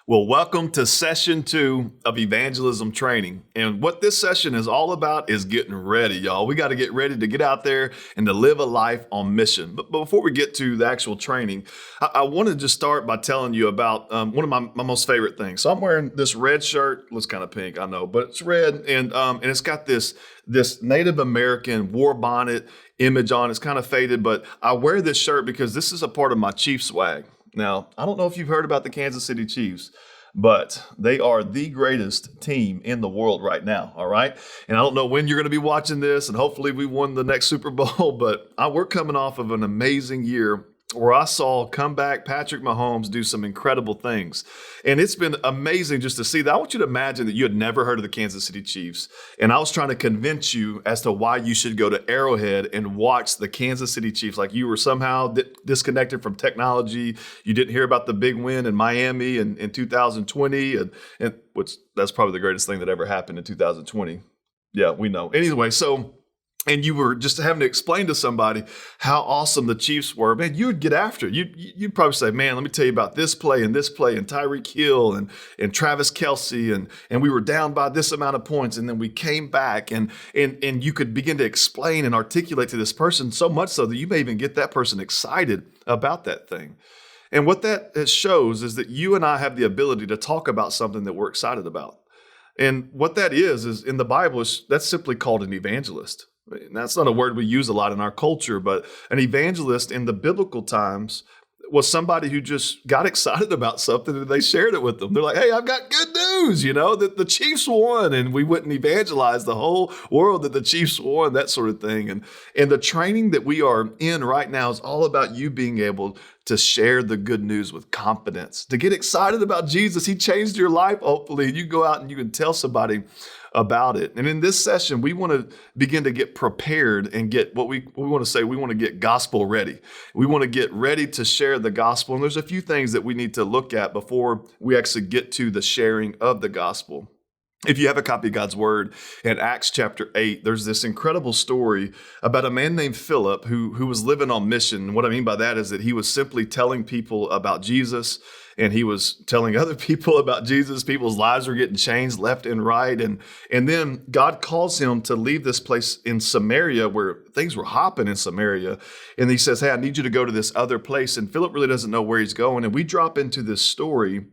Well, welcome to session 2 of evangelism training. And what this session is all about is getting ready, y'all. We got to get ready to get out there and to live a life on mission. But before we get to the actual training, I want to just start by telling you about one of my most favorite things. So I'm wearing this red shirt. Looks kind of pink, I know, but it's red. And it's got this Native American war bonnet image on. It's kind of faded, but I wear this shirt because this is a part of my Chiefs swag. Now, I don't know if you've heard about the Kansas City Chiefs, but they are the greatest team in the world right now, all right? And I don't know when you're going to be watching this, and hopefully we won the next Super Bowl, but we're coming off of an amazing year where I saw comeback Patrick Mahomes do some incredible things. And it's been amazing just to see that. I want you to imagine that you had never heard of the Kansas City Chiefs. And I was trying to convince you as to why you should go to Arrowhead and watch the Kansas City Chiefs. Like you were somehow disconnected from technology. You didn't hear about the big win in Miami in 2020, and which that's probably the greatest thing that ever happened in 2020. Yeah, we know. Anyway, and you were just having to explain to somebody how awesome the Chiefs were, man, you would get after it. You'd probably say, man, let me tell you about this play and Tyreek Hill and Travis Kelce, and we were down by this amount of points, and then we came back, and you could begin to explain and articulate to this person so much so that you may even get that person excited about that thing. And what that shows is that you and I have the ability to talk about something that we're excited about. And what that is in the Bible, that's simply called an evangelist. And that's not a word we use a lot in our culture, but an evangelist in the biblical times was somebody who just got excited about something and they shared it with them. They're like, hey, I've got good news, that the Chiefs won, and we wouldn't evangelize the whole world that the Chiefs won, that sort of thing. And the training that we are in right now is all about you being able to share the good news with confidence, to get excited about Jesus. He changed your life, hopefully, and you go out and you can tell somebody about it. And in this session, we want to begin to get prepared and get what we want to say, we want to get gospel ready. We want to get ready to share the gospel. And there's a few things that we need to look at before we actually get to the sharing of the gospel. If you have a copy of God's Word, in Acts chapter 8, there's this incredible story about a man named Philip who was living on mission. What I mean by that is that he was simply telling people about Jesus, and he was telling other people about Jesus. People's lives were getting changed left and right. And then God calls him to leave this place in Samaria where things were hopping in Samaria. And he says, hey, I need you to go to this other place. And Philip really doesn't know where he's going. And we drop into this story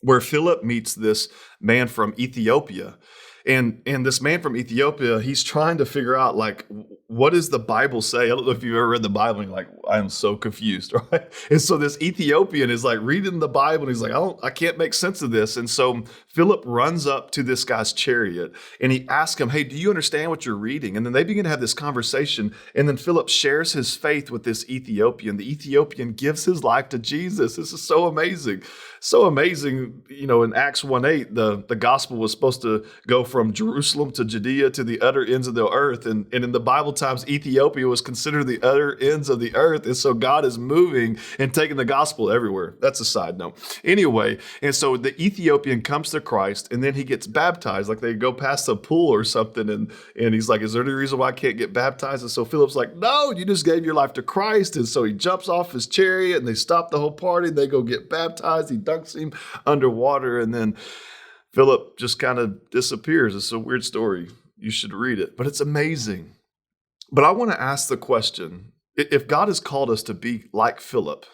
where Philip meets this man from Ethiopia. And this man from Ethiopia, he's trying to figure out, like, what does the Bible say? I don't know if you've ever read the Bible and you're like, I am so confused, right? And so this Ethiopian is like reading the Bible and he's like, I can't make sense of this. And so Philip runs up to this guy's chariot and he asks him, hey, do you understand what you're reading? And then they begin to have this conversation. And then Philip shares his faith with this Ethiopian. The Ethiopian gives his life to Jesus. This is so amazing. So amazing. In Acts 1:8, the gospel was supposed to go from Jerusalem to Judea to the utter ends of the earth. And in the Bible times, Ethiopia was considered the utter ends of the earth. And so God is moving and taking the gospel everywhere. That's a side note. Anyway, and so the Ethiopian comes to Christ and then he gets baptized. Like they go past a pool or something. And he's like, is there any reason why I can't get baptized? And so Philip's like, no, you just gave your life to Christ. And so he jumps off his chariot and they stop the whole party. They go get baptized. He dunks him underwater. And then Philip just kind of disappears. It's a weird story. You should read it, but it's amazing. But I want to ask the question, if God has called us to be like Philip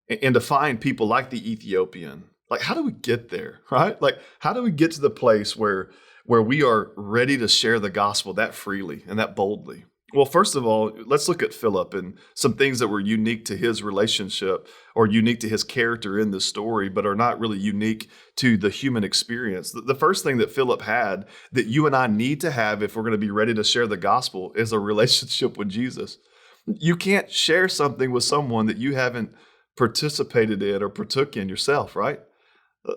and to find people like the Ethiopian, like how do we get there, right? Like how do we get to the place where we are ready to share the gospel that freely and that boldly? Well, first of all, let's look at Philip and some things that were unique to his relationship or unique to his character in this story, but are not really unique to the human experience. The first thing that Philip had that you and I need to have if we're going to be ready to share the gospel is a relationship with Jesus. You can't share something with someone that you haven't participated in or partook in yourself, right?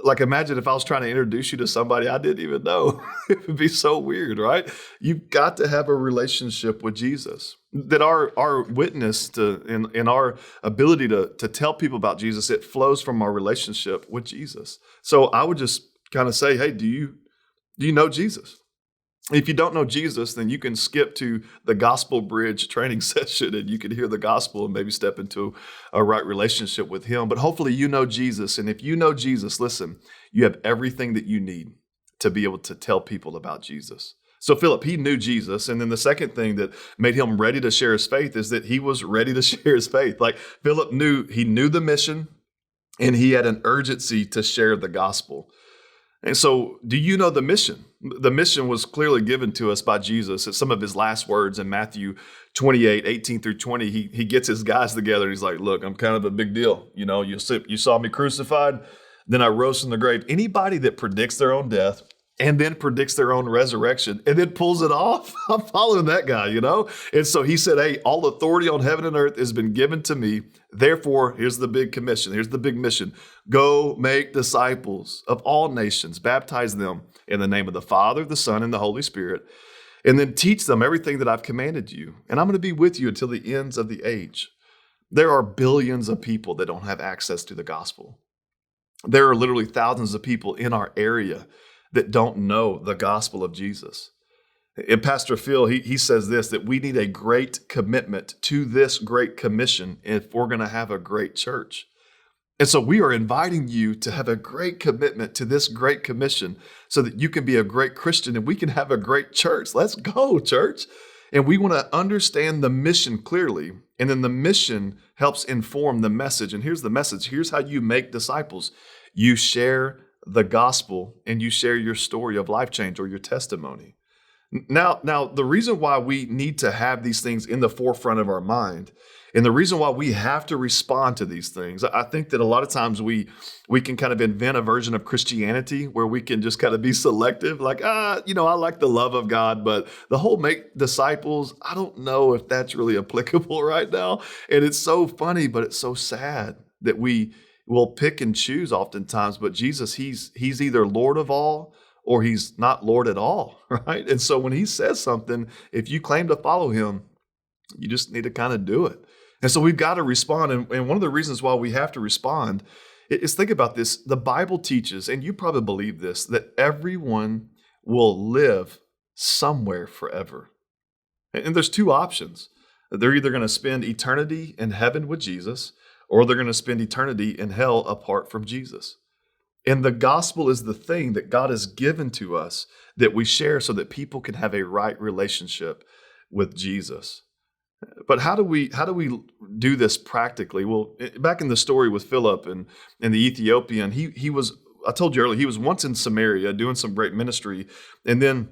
Like imagine if I was trying to introduce you to somebody I didn't even know. It would be so weird, right? You've got to have a relationship with Jesus. That our witness to and our ability to tell people about Jesus, it flows from our relationship with Jesus. So I would just kind of say, hey, do you know Jesus? If you don't know Jesus, then you can skip to the Gospel Bridge training session and you can hear the gospel and maybe step into a right relationship with him. But hopefully you know Jesus. And if you know Jesus, listen, you have everything that you need to be able to tell people about Jesus. So Philip, he knew Jesus. And then the second thing that made him ready to share his faith is that he was ready to share his faith. Like Philip knew the mission and he had an urgency to share the gospel. And so, do you know the mission? The mission was clearly given to us by Jesus. It's some of his last words in Matthew 28:18 through 20. He gets his guys together. And he's like, look, I'm kind of a big deal. You know, you saw me crucified, then I rose from the grave. Anybody that predicts their own death and then predicts their own resurrection and then pulls it off, I'm following that guy, you know? And so he said, hey, all authority on heaven and earth has been given to me. Therefore, here's the big commission. Here's the big mission. Go make disciples of all nations, baptize them in the name of the Father, the Son, and the Holy Spirit, and then teach them everything that I've commanded you. And I'm going to be with you until the ends of the age. There are billions of people that don't have access to the gospel. There are literally thousands of people in our area that don't know the gospel of Jesus. And Pastor Phil, he says this, that we need a great commitment to this great commission if we're going to have a great church. And so we are inviting you to have a great commitment to this great commission so that you can be a great Christian and we can have a great church. Let's go, church. And we want to understand the mission clearly. And then the mission helps inform the message. And here's the message. Here's how you make disciples. You share the gospel and you share your story of life change or your testimony. Now, the reason why we need to have these things in the forefront of our mind, and the reason why we have to respond to these things, I think that a lot of times we can kind of invent a version of Christianity where we can just kind of be selective, like, I like the love of God, but the whole make disciples, I don't know if that's really applicable right now. And it's so funny, but it's so sad that we will pick and choose oftentimes, but Jesus, he's either Lord of all or he's not Lord at all, right? And so when he says something, if you claim to follow him, you just need to kind of do it. And so we've got to respond. And one of the reasons why we have to respond is, think about this. The Bible teaches, and you probably believe this, that everyone will live somewhere forever. And there's two options. They're either going to spend eternity in heaven with Jesus, or they're going to spend eternity in hell apart from Jesus. And the gospel is the thing that God has given to us that we share so that people can have a right relationship with Jesus. But how do we do this practically? Well, back in the story with Philip and the Ethiopian, he was, I told you earlier, he was once in Samaria doing some great ministry. And then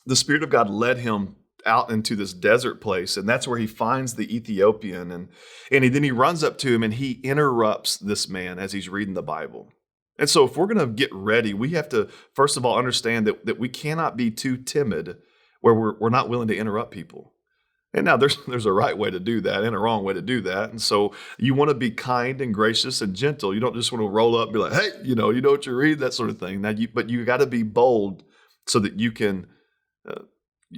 the Spirit of God led him out into this desert place, and that's where he finds the Ethiopian, and then he runs up to him and he interrupts this man as he's reading the Bible. And so if we're going to get ready, we have to first of all understand that we cannot be too timid where we're not willing to interrupt people. And now there's a right way to do that and a wrong way to do that. And so you want to be kind and gracious and gentle. You don't just want to roll up and be like, hey, you know what you read, that sort of thing. But you got to be bold so that you can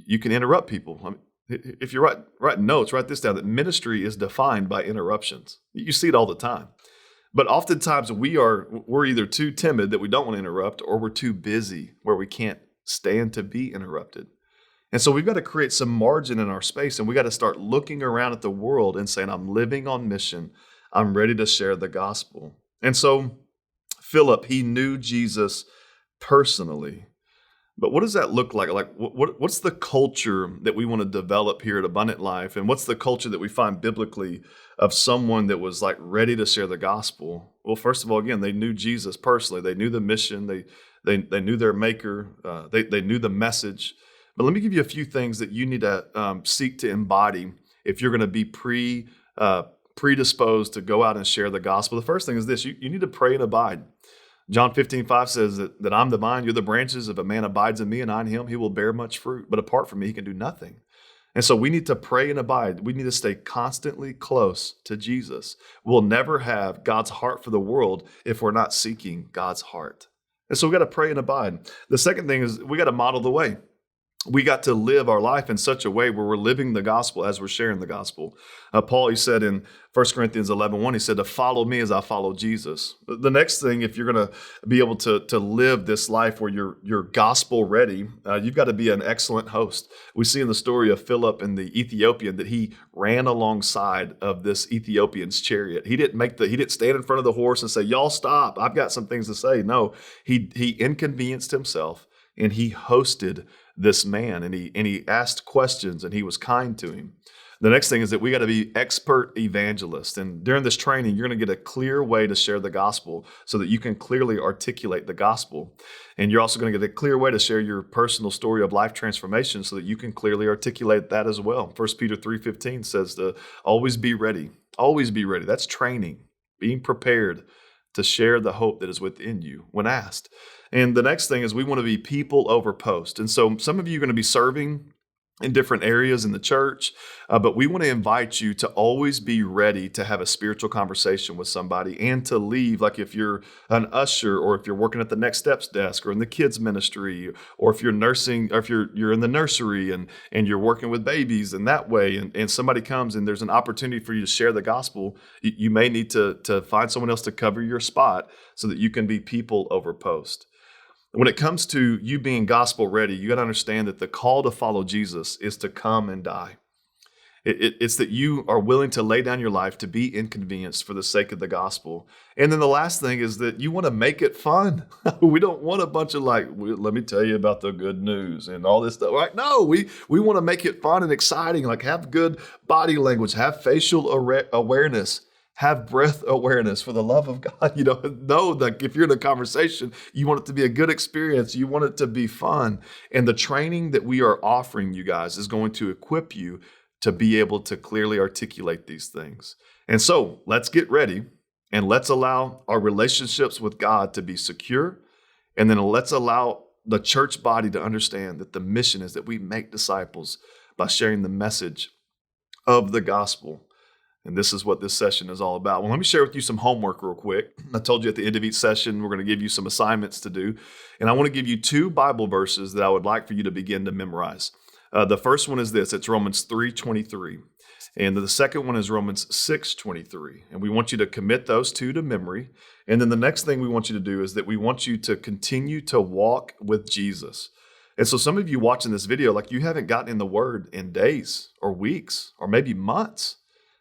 interrupt people. I mean, if you're writing notes, write this down, that ministry is defined by interruptions. You see it all the time. But oftentimes we're either too timid that we don't want to interrupt, or we're too busy where we can't stand to be interrupted. And so we've got to create some margin in our space, and we got to start looking around at the world and saying, I'm living on mission. I'm ready to share the gospel. And so Philip, he knew Jesus personally. But what does that look like? Like, what's the culture that we want to develop here at Abundant Life? And what's the culture that we find biblically of someone that was like ready to share the gospel? Well, first of all, again, they knew Jesus personally. They knew the mission. They knew their maker. They knew the message. But let me give you a few things that you need to seek to embody if you're going to be predisposed to go out and share the gospel. The first thing is this: you need to pray and abide. John 15:5 says that I'm the vine, you're the branches. If a man abides in me and I in him, he will bear much fruit. But apart from me, he can do nothing. And so we need to pray and abide. We need to stay constantly close to Jesus. We'll never have God's heart for the world if we're not seeking God's heart. And so we got to pray and abide. The second thing is we got to model the way. we got to live our life in such a way where we're living the gospel as we're sharing the gospel. Paul, he said in 1 Corinthians 11:1, he said to follow me as I follow Jesus. The next thing, if you're going to be able to live this life where you're gospel ready, you've got to be an excellent host. We see in the story of Philip and the Ethiopian that he ran alongside of this Ethiopian's chariot. He didn't stand in front of the horse and say, y'all stop, I've got some things to say. No, he inconvenienced himself and he hosted this man, and he asked questions and he was kind to him. The next thing is that we got to be expert evangelists. And during this training, you're going to get a clear way to share the gospel so that you can clearly articulate the gospel. And you're also going to get a clear way to share your personal story of life transformation so that you can clearly articulate that as well. 1 Peter 3:15 says to always be ready. Always be ready. That's training, being prepared to share the hope that is within you when asked. And the next thing is we want to be people over post. And so some of you are going to be serving in different areas in the church, but we want to invite you to always be ready to have a spiritual conversation with somebody and to leave, like if you're an usher or if you're working at the Next Steps desk or in the kids ministry, or if you're nursing, or if you're in the nursery and you're working with babies in that way, and somebody comes and there's an opportunity for you to share the gospel, you may need to find someone else to cover your spot so that you can be people over post. When it comes to you being gospel ready, you got to understand that the call to follow Jesus is to come and die. It's that you are willing to lay down your life to be inconvenienced for the sake of the gospel. And then the last thing is that you want to make it fun. We don't want a bunch of let me tell you about the good news and all this stuff. Right? No, we want to make it fun and exciting, like have good body language, have facial awareness. Have breath awareness for the love of God. Know that if you're in a conversation, you want it to be a good experience. You want it to be fun. And the training that we are offering you guys is going to equip you to be able to clearly articulate these things. And so let's get ready and let's allow our relationships with God to be secure. And then let's allow the church body to understand that the mission is that we make disciples by sharing the message of the gospel. And this is what this session is all about. Well, let me share with you some homework real quick. I told you at the end of each session, we're going to give you some assignments to do. And I want to give you 2 Bible verses that I would like for you to begin to memorize. The first one is this. It's Romans 3:23. And the second one is Romans 6:23. And we want you to commit those 2 to memory. And then the next thing we want you to do is that we want you to continue to walk with Jesus. And so some of you watching this video, like you haven't gotten in the Word in days or weeks or maybe months.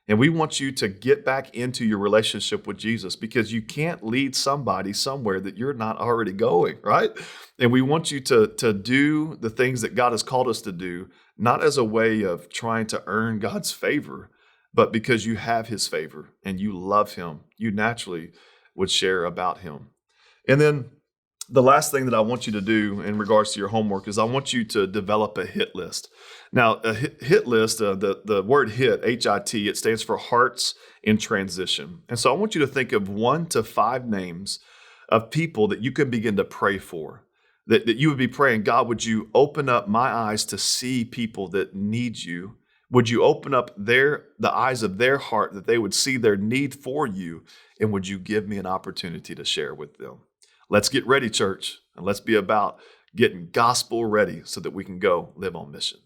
And we want you to get back into your relationship with Jesus because you can't lead somebody somewhere that you're not already going, right? And we want you to do the things that God has called us to do, not as a way of trying to earn God's favor, but because you have His favor and you love Him. You naturally would share about Him. And then the last thing that I want you to do in regards to your homework is I want you to develop a hit list. Now, a hit list, the word hit, H.I.T, it stands for hearts in transition. And so I want you to think of 1 to 5 names of people that you can begin to pray for, that you would be praying, God, would you open up my eyes to see people that need you? Would you open up the eyes of their heart that they would see their need for you? And would you give me an opportunity to share with them? Let's get ready, church, and let's be about getting gospel ready so that we can go live on mission.